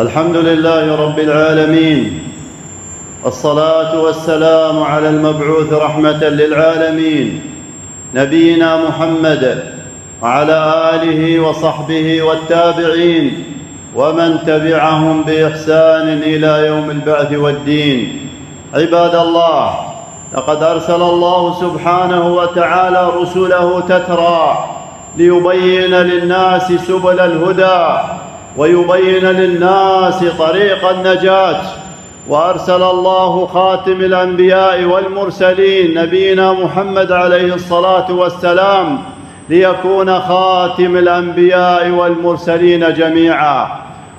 الحمد لله رب العالمين، الصلاة والسلام على المبعوث رحمة للعالمين نبينا محمد وعلى آله وصحبه والتابعين ومن تبعهم بإحسان إلى يوم البعث والدين. عباد الله، لقد أرسل الله سبحانه وتعالى رسله تترى ليبين للناس سبل الهدى ويبين للناس طريق النجاة. وأرسل الله خاتم الأنبياء والمرسلين نبينا محمد عليه الصلاة والسلام ليكون خاتم الأنبياء والمرسلين جميعا.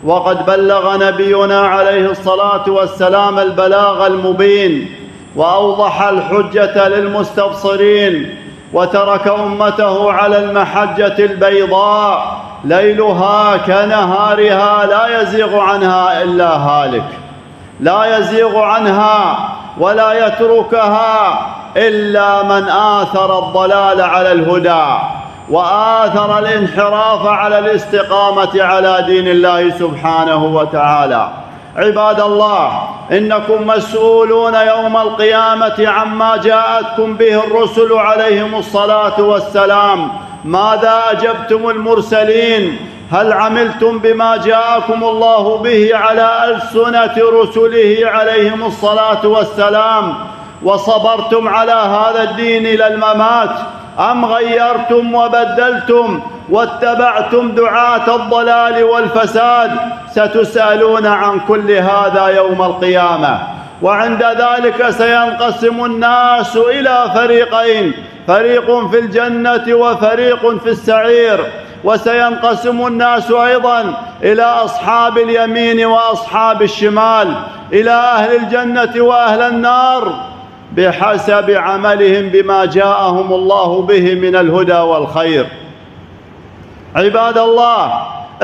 وقد بلغ نبينا عليه الصلاة والسلام البلاغ المبين وأوضح الحجة للمستبصرين، وترك أمته على المحجة البيضاء ليلها كنهارها لا يزيغ عنها إلا هالك، لا يزيغ عنها ولا يتركها إلا من آثر الضلال على الهدى وآثر الانحراف على الاستقامة على دين الله سبحانه وتعالى. عباد الله، إنكم مسؤولون يوم القيامة عما جاءتكم به الرسل عليهم الصلاة والسلام. ماذا أجبتم المرسلين؟ هل عملتم بما جاءكم الله به على ألسنة رسله عليهم الصلاة والسلام وصبرتم على هذا الدين إلى الممات، أم غيرتم وبدلتم واتبعتم دعاة الضلال والفساد؟ ستسألون عن كل هذا يوم القيامة. وعند ذلك سينقسم الناس إلى فريقين، فريق في الجنة وفريق في السعير. وسينقسم الناس أيضا إلى أصحاب اليمين وأصحاب الشمال، إلى أهل الجنة وأهل النار بحسب عملهم بما جاءهم الله به من الهدى والخير. عباد الله،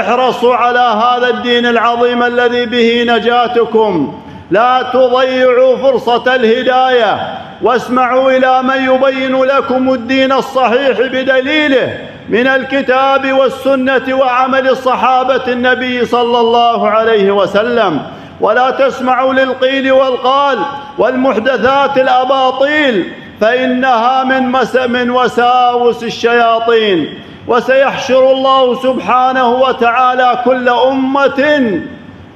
احرصوا على هذا الدين العظيم الذي به نجاتكم، لا تضيعوا فرصة الهداية، واسمعوا إلى من يبين لكم الدين الصحيح بدليله من الكتاب والسنة وعمل الصحابة النبي صلى الله عليه وسلم، ولا تسمعوا للقيل والقال والمحدثات الأباطيل، فإنها من وساوس الشياطين. وسيحشر الله سبحانه وتعالى كل أمة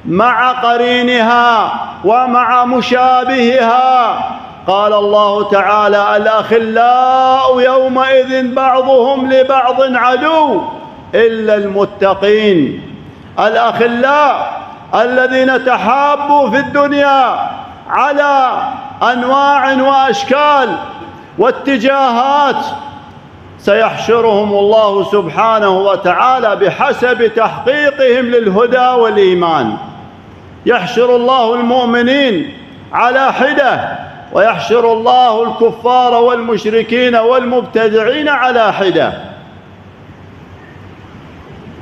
مع قرينها ومع مشابهها. قال الله تعالى: الأخلاء يومئذ بعضهم لبعض عدو إلا المتقين. الأخلاء الذين تحابوا في الدنيا على أنواع وأشكال واتجاهات سيحشرهم الله سبحانه وتعالى بحسب تحقيقهم للهدى والإيمان. يحشر الله المؤمنين على حدة، ويحشر الله الكفار والمشركين والمبتدعين على حدة.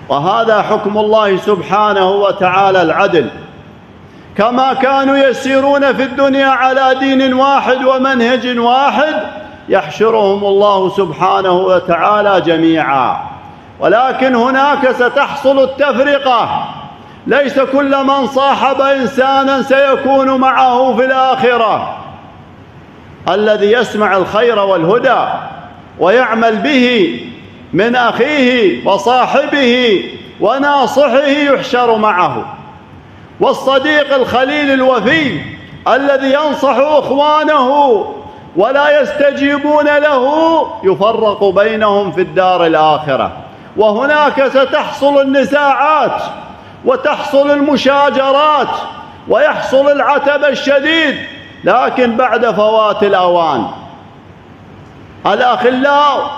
وهذا حكم الله سبحانه وتعالى العدل. كما كانوا يسيرون في الدنيا على دين واحد ومنهج واحد، يحشرهم الله سبحانه وتعالى جميعا. ولكن هناك ستحصل التفرقة، ليس كل من صاحب إنسانا سيكون معه في الآخرة. الذي يسمع الخير والهدى ويعمل به من أخيه وصاحبه وناصحه يحشر معه، والصديق الخليل الوفي الذي ينصح إخوانه ولا يستجيبون له يفرق بينهم في الدار الآخرة. وهناك ستحصل النزاعات وتحصل المشاجرات ويحصل العتب الشديد، لكن بعد فوات الأوان. الأخلاء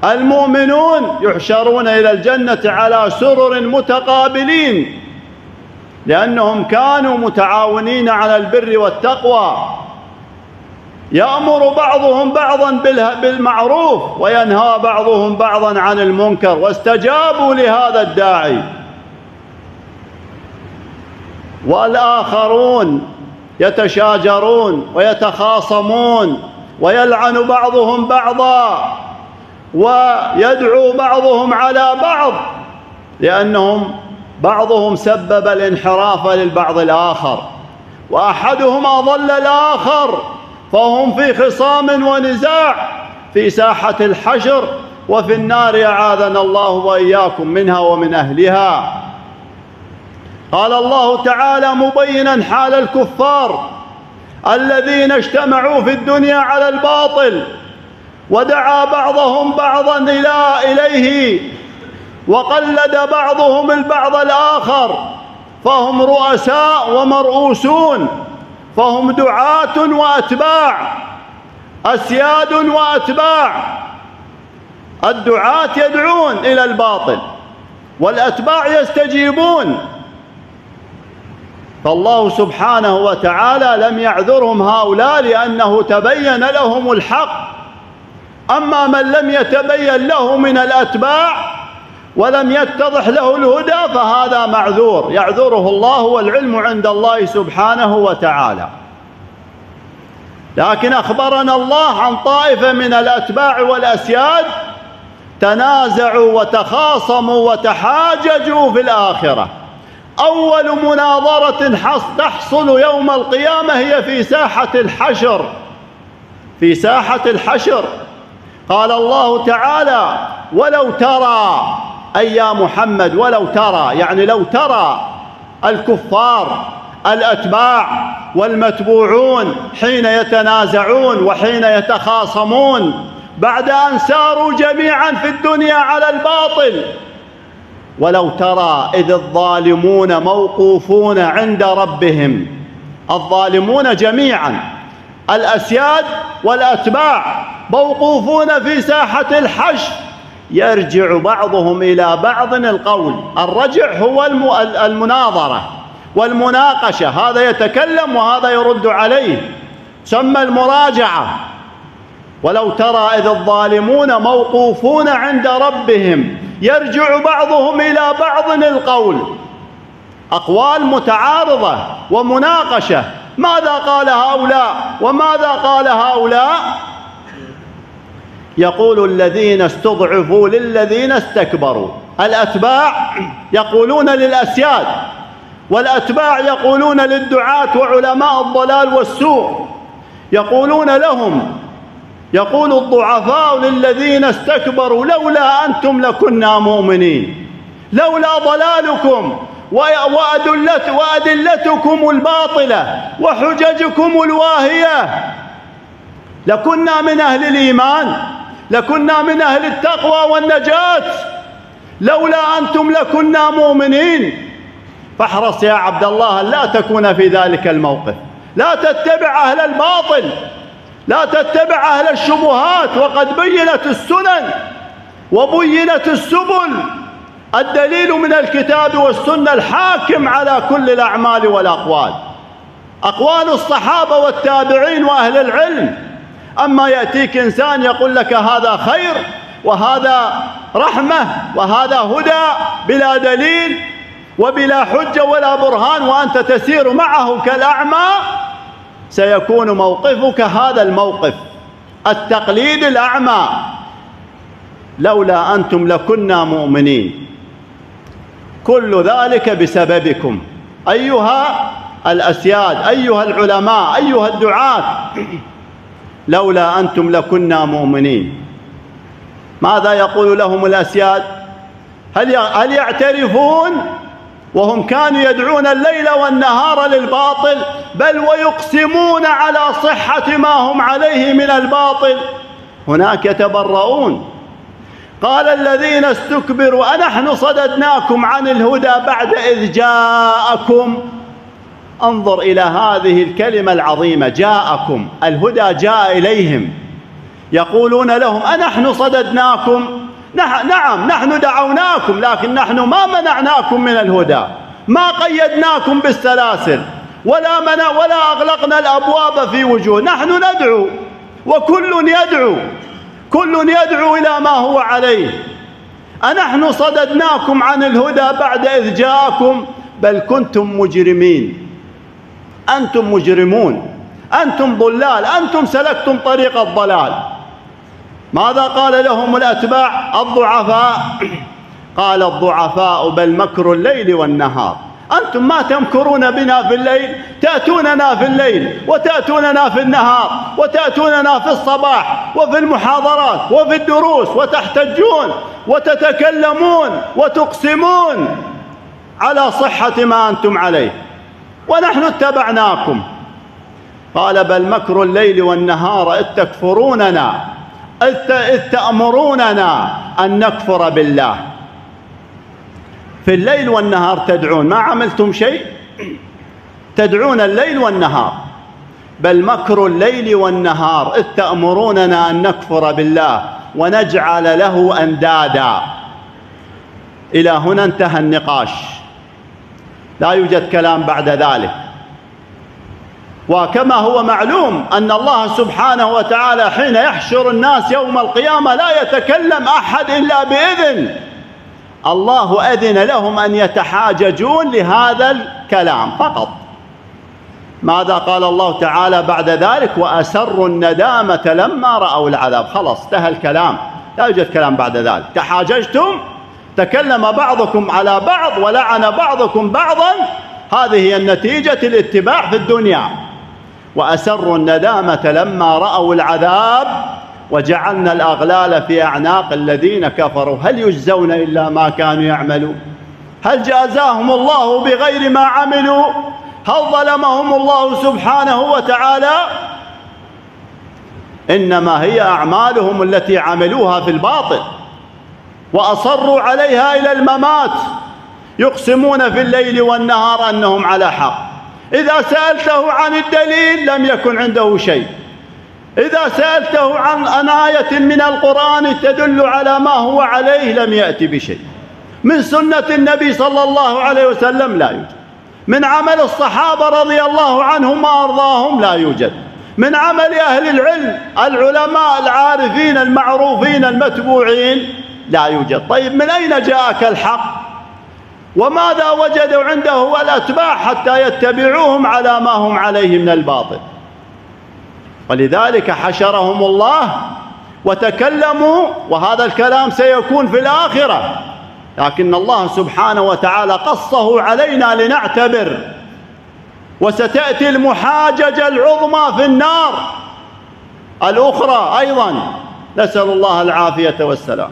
المؤمنون يحشرون إلى الجنة على سرر متقابلين، لأنهم كانوا متعاونين على البر والتقوى، يأمر بعضهم بعضا بالمعروف وينهى بعضهم بعضا عن المنكر، واستجابوا لهذا الداعي. والآخرون يتشاجرون ويتخاصمون ويلعن بعضهم بعضا ويدعو بعضهم على بعض، لأنهم بعضهم سبب الانحراف للبعض الآخر، وأحدهم أضل الآخر، فهم في خصام ونزاع في ساحة الحشر وفي النار، أعاذنا الله وإياكم منها ومن أهلها. قال الله تعالى مبينا حال الكفار الذين اجتمعوا في الدنيا على الباطل، ودعا بعضهم بعضا إليه، وقلد بعضهم البعض الآخر، فهم رؤساء ومرؤوسون، فهم دعاة وأتباع، أسياد وأتباع. الدعاة يدعون إلى الباطل، والأتباع يستجيبون. فالله سبحانه وتعالى لم يعذرهم هؤلاء لأنه تبين لهم الحق. أما من لم يتبين له من الأتباع ولم يتضح له الهدى فهذا معذور، يعذره الله، والعلم عند الله سبحانه وتعالى. لكن أخبرنا الله عن طائفة من الأتباع والأسياد تنازعوا وتخاصموا وتحاججوا في الآخرة. أول مناظرة تحصل يوم القيامة هي في ساحة الحشر، في ساحة الحشر. قال الله تعالى ولو ترى، أي يا محمد ولو ترى، يعني لو ترى الكفار الأتباع والمتبوعون حين يتنازعون وحين يتخاصمون بعد أن ساروا جميعا في الدنيا على الباطل. ولو ترى إذ الظالمون موقوفون عند ربهم، الظالمون جميعا الأسياد والأتباع موقوفون في ساحة الحشر، يرجع بعضهم إلى بعض القول. الرجع هو المناظرة والمناقشة، هذا يتكلم وهذا يرد عليه، تسمى المراجعة. ولو ترى إذ الظالمون موقوفون عند ربهم يرجع بعضهم إلى بعض القول، أقوال متعارضة ومناقشة. ماذا قال هؤلاء وماذا قال هؤلاء؟ يقول الذين استضعفوا للذين استكبروا. الأتباع يقولون للأسياد، والأتباع يقولون للدعاة وعلماء الضلال والسوء، يقولون لهم، يقول الضعفاء للذين استكبروا لولا أنتم لكنا مؤمنين، لولا ضلالكم وأدلتكم الباطلة وحججكم الواهية لكنا من أهل الإيمان، لكنا من أهل التقوى والنجاة، لولا أنتم لكنا مؤمنين. فاحرص يا عبد الله لا تكون في ذلك الموقف، لا تتبع أهل الباطل، لا تتبع أهل الشبهات، وقد بينت السنن وبينت السبل. الدليل من الكتاب والسنة الحاكم على كل الأعمال والأقوال، أقوال الصحابة والتابعين وأهل العلم. أما يأتيك إنسان يقول لك هذا خير وهذا رحمة وهذا هدى بلا دليل وبلا حجة ولا برهان، وأنت تسير معه كالأعمى، سيكون موقفك هذا الموقف، التقليد الأعمى. لولا أنتم لكنا مؤمنين. كل ذلك بسببكم أيها الأسياد، أيها العلماء، أيها الدعاة. لولا أنتم لكنا مؤمنين. ماذا يقول لهم الأسياد؟ هل يعترفون وهم كانوا يدعون الليل والنهار للباطل، بل ويقسمون على صحة ما هم عليه من الباطل؟ هناك يتبرؤون. قال الذين استكبروا أنحن صددناكم عن الهدى بعد إذ جاءكم. انظر إلى هذه الكلمة العظيمة، جاءكم، الهدى جاء إليهم. يقولون لهم أنحن صددناكم، نعم نحن دعوناكم، لكن نحن ما منعناكم من الهدى، ما قيدناكم بالسلاسل ولا أغلقنا الأبواب في وجوه، نحن ندعو وكل يدعو، كل يدعو إلى ما هو عليه. أنحن صددناكم عن الهدى بعد إذ جاءكم بل كنتم مجرمين. أنتم مجرمون، أنتم ضلال، أنتم سلكتم طريق الضلال. ماذا قال لهم الأتباع الضعفاء؟ قال الضعفاء بل مكر الليل والنهار. أنتم ما تمكرون بنا في الليل، تأتوننا في الليل وتأتوننا في النهار وتأتوننا في الصباح وفي المحاضرات وفي الدروس وتحتجون وتتكلمون وتقسمون على صحة ما أنتم عليه ونحن اتبعناكم. قال بل مكر الليل والنهار إذ تكفروننا، إذ تأمروننا أن نكفر بالله. في الليل والنهار تدعون، ما عملتم شيء، تدعون الليل والنهار. بل مكر الليل والنهار إذ تأمروننا أن نكفر بالله ونجعل له أندادا. إلى هنا انتهى النقاش، لا يوجد كلام بعد ذلك. وكما هو معلوم أن الله سبحانه وتعالى حين يحشر الناس يوم القيامة لا يتكلم أحد إلا بإذن الله، أذن لهم أن يتحاججون لهذا الكلام فقط. ماذا قال الله تعالى بعد ذلك؟ وأسروا الندامة لما رأوا العذاب. خلاص انتهى الكلام، لا يوجد كلام بعد ذلك. تحاججتم، تكلم بعضكم على بعض ولعن بعضكم بعضا، هذه هي النتيجة الاتباع في الدنيا. وأسروا الندامة لما رأوا العذاب وجعلنا الأغلال في أعناق الذين كفروا هل يجزون إلا ما كانوا يعملون. هل جازاهم الله بغير ما عملوا؟ هل ظلمهم الله سبحانه وتعالى؟ إنما هي أعمالهم التي عملوها في الباطل وأصروا عليها إلى الممات، يقسمون في الليل والنهار أنهم على حق. إذا سألته عن الدليل لم يكن عنده شيء، إذا سألته عن آية من القرآن تدل على ما هو عليه لم يأتي بشيء. من سنة النبي صلى الله عليه وسلم لا يوجد، من عمل الصحابة رضي الله عنهم وأرضاهم لا يوجد، من عمل أهل العلم العلماء العارفين المعروفين المتبوعين لا يوجد. طيب من أين جاءك الحق؟ وماذا وجدوا عنده الأتباع حتى يتبعوهم على ما هم عليه من الباطل؟ ولذلك حشرهم الله وتكلموا، وهذا الكلام سيكون في الآخرة، لكن الله سبحانه وتعالى قصه علينا لنعتبر. وستأتي المحاججة العظمى في النار الأخرى أيضا، نسأل الله العافية والسلام.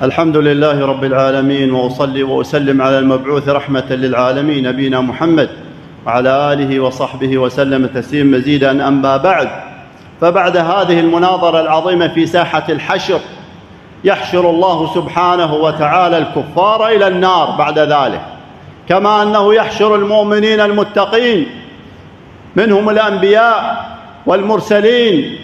الحمد لله رب العالمين، وأصلي وأسلم على المبعوث رحمة للعالمين نبينا محمد وعلى آله وصحبه وسلم تسليما مزيدا. أما بعد، فبعد هذه المناظرة العظيمة في ساحة الحشر يحشر الله سبحانه وتعالى الكفار إلى النار بعد ذلك، كما أنه يحشر المؤمنين المتقين منهم الأنبياء والمرسلين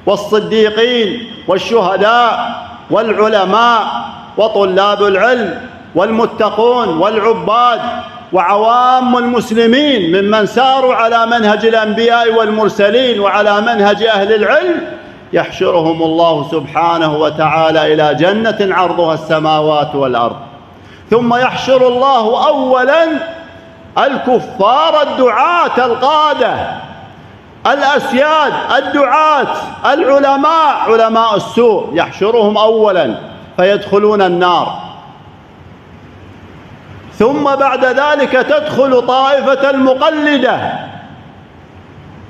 والصديقين والشهداء والعلماء وطلاب العلم والمتقون والعباد وعوام المسلمين ممن ساروا على منهج الأنبياء والمرسلين وعلى منهج أهل العلم. يحشرهم الله سبحانه وتعالى إلى جنة عرضها السماوات والأرض. ثم يحشر الله أولا الكفار الدعاة القادة الأسياد الدعاة العلماء علماء السوء، يحشرهم أولا فيدخلون النار. ثم بعد ذلك تدخل طائفة المقلدة،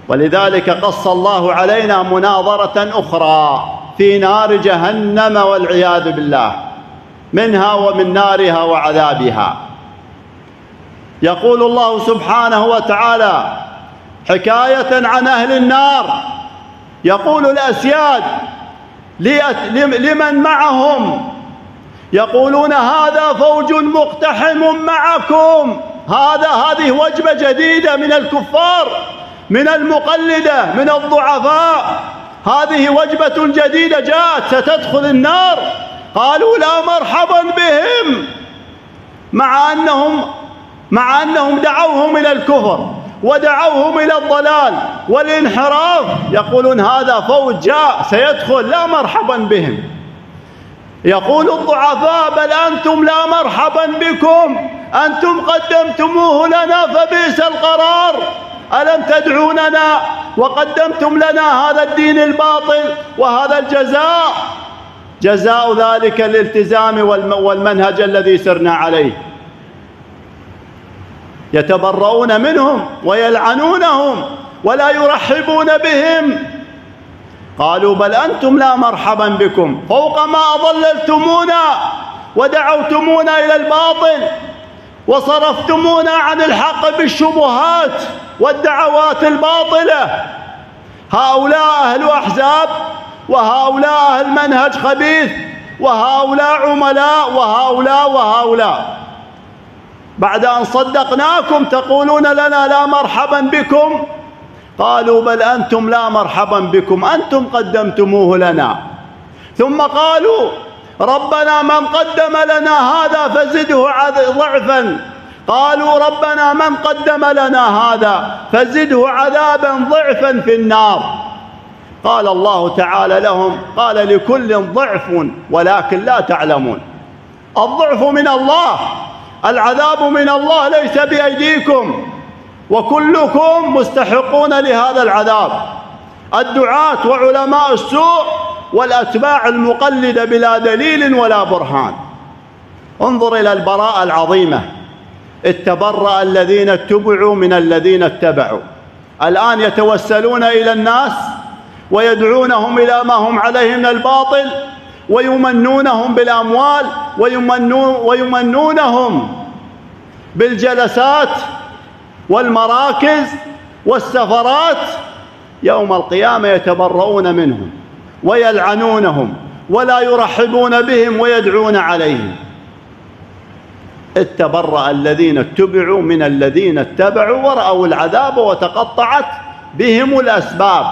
ولذلك قص الله علينا مناظرة أخرى في نار جهنم والعياذ بالله منها ومن نارها وعذابها. يقول الله سبحانه وتعالى حكاية عن أهل النار، يقول الأسياد لمن معهم، يقولون هذا فوج مقتحم معكم. هذه وجبة جديدة من الكفار، من المقلدة، من الضعفاء. هذه وجبة جديدة جاءت ستدخل النار. قالوا لا مرحبا بهم، مع أنهم دعوهم إلى الكفر ودعوهم إلى الضلال والانحراف يقولون هذا فوج جاء سيدخل لا مرحبا بهم. يقول الضعفاء بل أنتم لا مرحبا بكم، أنتم قدمتموه لنا فبئس القرار، ألم تدعوننا وقدمتم لنا هذا الدين الباطل وهذا الجزاء، جزاء ذلك الالتزام والمنهج الذي سرنا عليه. يتبرؤون منهم ويلعنونهم ولا يرحبون بهم. قالوا بل أنتم لا مرحبا بكم، فوق ما أضللتمونا ودعوتمونا إلى الباطل وصرفتمونا عن الحق بالشبهات والدعوات الباطلة. هؤلاء أهل أحزاب، وهؤلاء أهل منهج خبيث، وهؤلاء عملاء، وهؤلاء بعد أن صدقناكم تقولون لنا لا مرحبا بكم. قالوا بل أنتم لا مرحبا بكم، أنتم قدمتموه لنا. ثم قالوا ربنا من قدم لنا هذا فزده ضعفا. قالوا ربنا من قدم لنا هذا فزده عذابا ضعفا في النار. قال الله تعالى لهم قال لكل ضعف ولكن لا تعلمون. الضعف من الله، العذاب من الله ليس بأيديكم، وكلكم مستحقون لهذا العذاب، الدعاة وعلماء السوء والأتباع المقلدة بلا دليل ولا برهان. انظر إلى البراءة العظيمة، اتبرأ الذين اتبعوا من الذين اتبعوا. الآن يتوسلون إلى الناس ويدعونهم إلى ما هم عليه من الباطل، ويمنونهم بالأموال، ويمنونهم بالجلسات والمراكز والسفرات. يوم القيامة يتبرؤون منهم ويلعنونهم ولا يرحبون بهم ويدعون عليهم. اتبرأ الذين اتبعوا من الذين اتبعوا ورأوا العذاب وتقطعت بهم الأسباب.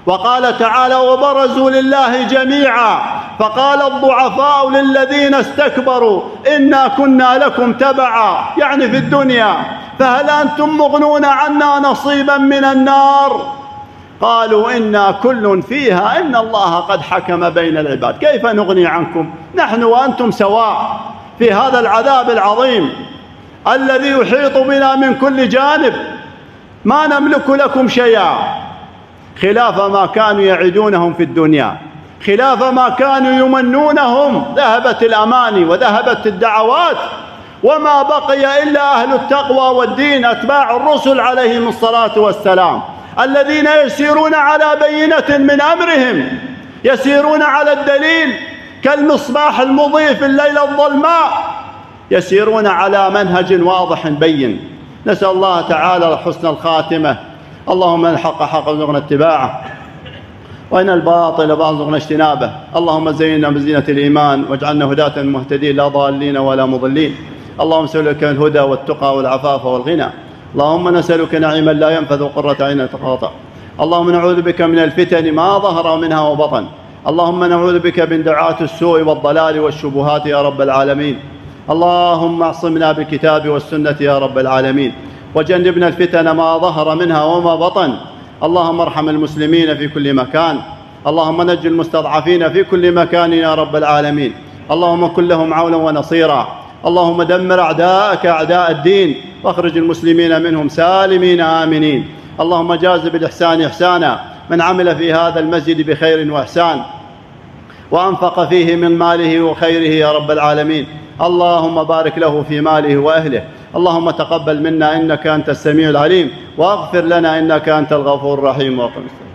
وقال تعالى وبرزوا لله جميعا فقال الضعفاء للذين استكبروا إنا كنا لكم تبعا، يعني في الدنيا، فهل أنتم مغنون عنا نصيبا من النار؟ قالوا إنا كل فيها إن الله قد حكم بين العباد. كيف نغني عنكم؟ نحن وأنتم سواء في هذا العذاب العظيم الذي يحيط بنا من كل جانب، ما نملك لكم شيئا، خلاف ما كانوا يعدونهم في الدنيا، خلاف ما كانوا يمنونهم. ذهبت الأماني وذهبت الدعوات، وما بقي إلا أهل التقوى والدين، أتباع الرسل عليهم الصلاة والسلام، الذين يسيرون على بينة من أمرهم، يسيرون على الدليل كالمصباح المضيء في الليلة الظلماء، يسيرون على منهج واضح بين. نسأل الله تعالى حسن الخاتمة. اللهم ان الحق حقا وارزقنا اتباعه، وان الباطل باطلا وارزقنا اجتنابه. اللهم زينا بزينة الإيمان واجعلنا هداة مهتدين لا ضالين ولا مضلين. اللهم نسألك الهدى والتقى والعفاف والغنى. اللهم نسألك نعيما لا ينفذ وقرة عين تقاطع. اللهم نعوذ بك من الفتن ما ظهر منها وبطن. اللهم نعوذ بك من دعاة السوء والضلال والشبهات يا رب العالمين. اللهم اعصمنا بالكتاب والسنة يا رب العالمين، وجنبنا الفتن ما ظهر منها وما بطن. اللهم ارحم المسلمين في كل مكان، اللهم نج المستضعفين في كل مكان يا رب العالمين. اللهم كن لهم عونا ونصيرا. اللهم دمر أعداءك أعداء الدين، واخرج المسلمين منهم سالمين آمنين. اللهم جاز بالإحسان إحسانا من عمل في هذا المسجد بخير وإحسان وأنفق فيه من ماله وخيره يا رب العالمين. اللهم بارك له في ماله وأهله. اللهم تقبل منا إنك أنت السميع العليم، واغفر لنا إنك أنت الغفور الرحيم.